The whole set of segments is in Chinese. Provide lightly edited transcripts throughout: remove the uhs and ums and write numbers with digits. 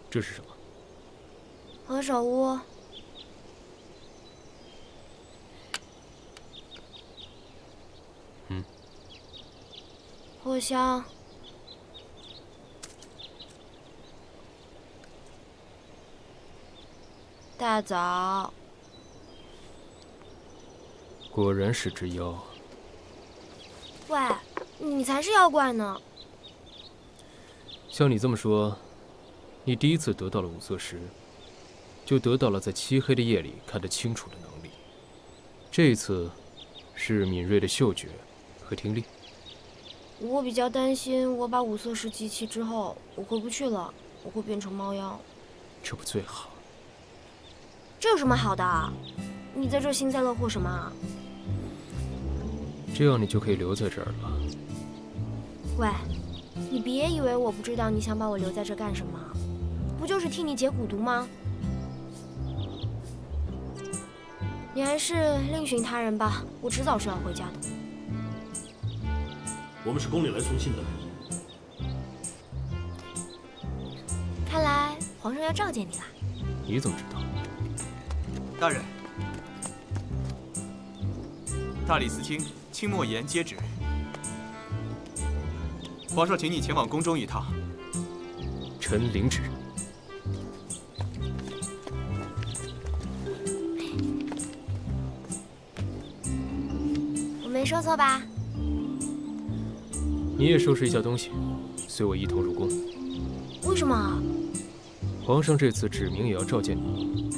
这是什么？何首乌。藿香。大枣。果然是只妖。喂，你才是妖怪呢！像你这么说，你第一次得到了五色石，就得到了在漆黑的夜里看得清楚的能力。这一次，是敏锐的嗅觉和听力。我比较担心，我把五色石集齐之后，我回不去了，我会变成猫妖。这不最好？这有什么好的？你在这幸灾乐祸什么？这样你就可以留在这儿了。喂，你别以为我不知道你想把我留在这干什么，不就是替你解蛊毒吗？你还是另寻他人吧，我迟早是要回家的。我们是宫里来送信的。看来皇上要召见你了。你怎么知道？大人，大理寺卿清末言接旨。皇上请你前往宫中一趟。臣领旨。我没说错吧？你也收拾一下东西，随我一同入宫。为什么？皇上这次指明也要召见你。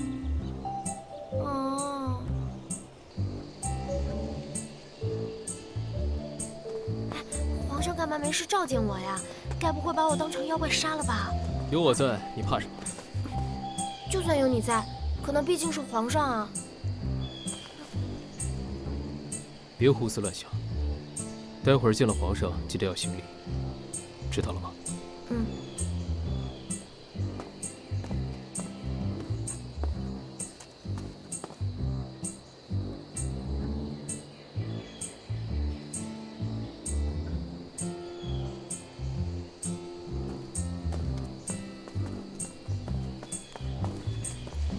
哦。皇上干嘛没事召见我呀？该不会把我当成妖怪杀了吧？有我在，你怕什么？就算有你在，可那毕竟是皇上啊。别胡思乱想。待会儿见了皇上，记得要行礼，知道了吗？嗯。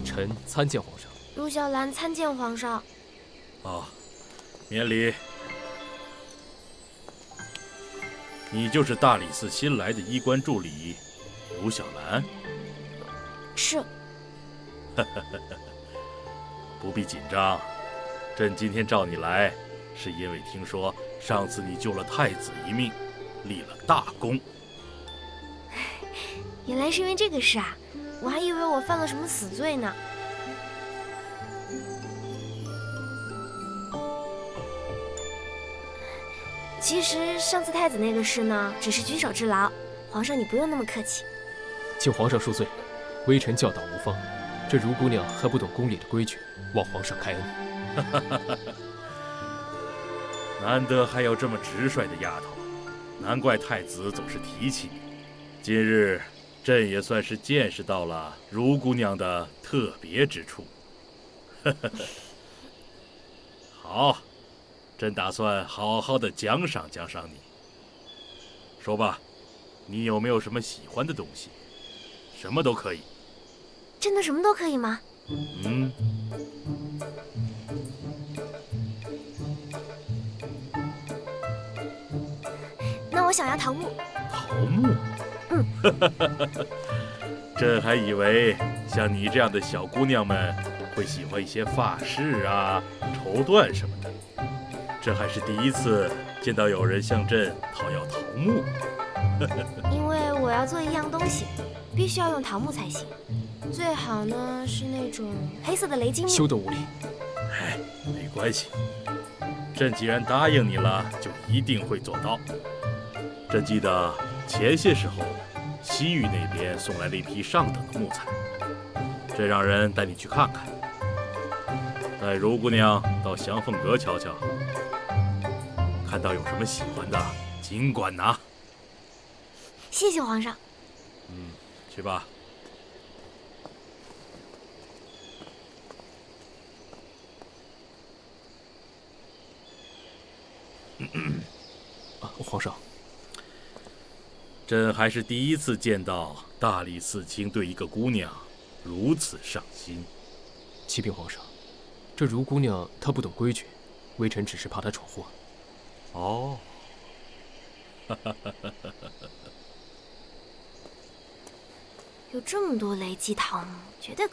臣参见皇上。陆小兰参见皇上。啊，免礼。你就是大理寺新来的衣冠助理，卢小兰。是。不必紧张，朕今天召你来，是因为听说上次你救了太子一命，立了大功。原来是因为这个事啊，我还以为我犯了什么死罪呢。其实上次太子那个事呢，只是举手之劳，皇上你不用那么客气。请皇上恕罪，微臣教导无方，这如姑娘还不懂宫里的规矩，望皇上开恩。难得还有这么直率的丫头，难怪太子总是提起你。今日朕也算是见识到了如姑娘的特别之处。好，朕打算好好的奖赏奖赏你。说吧，你有没有什么喜欢的东西？什么都可以。真的什么都可以吗？嗯。那我想要桃木。桃木？嗯。朕还以为像你这样的小姑娘们会喜欢一些发饰啊、绸缎什么的。这还是第一次见到有人向朕讨要桃木。因为我要做一样东西，必须要用桃木才行，最好呢是那种黑色的雷晶木。休得无礼！哎，没关系，朕既然答应你了，就一定会做到。朕记得前些时候，西域那边送来了一批上等的木材，朕让人带你去看看。带如姑娘到祥凤阁瞧瞧，看到有什么喜欢的，尽管拿。谢谢皇上。去吧。皇上，朕还是第一次见到大理寺卿对一个姑娘如此上心。启禀皇上，这如姑娘她不懂规矩，微臣只是怕她闯祸。哦，有这么多雷击桃木，绝对可。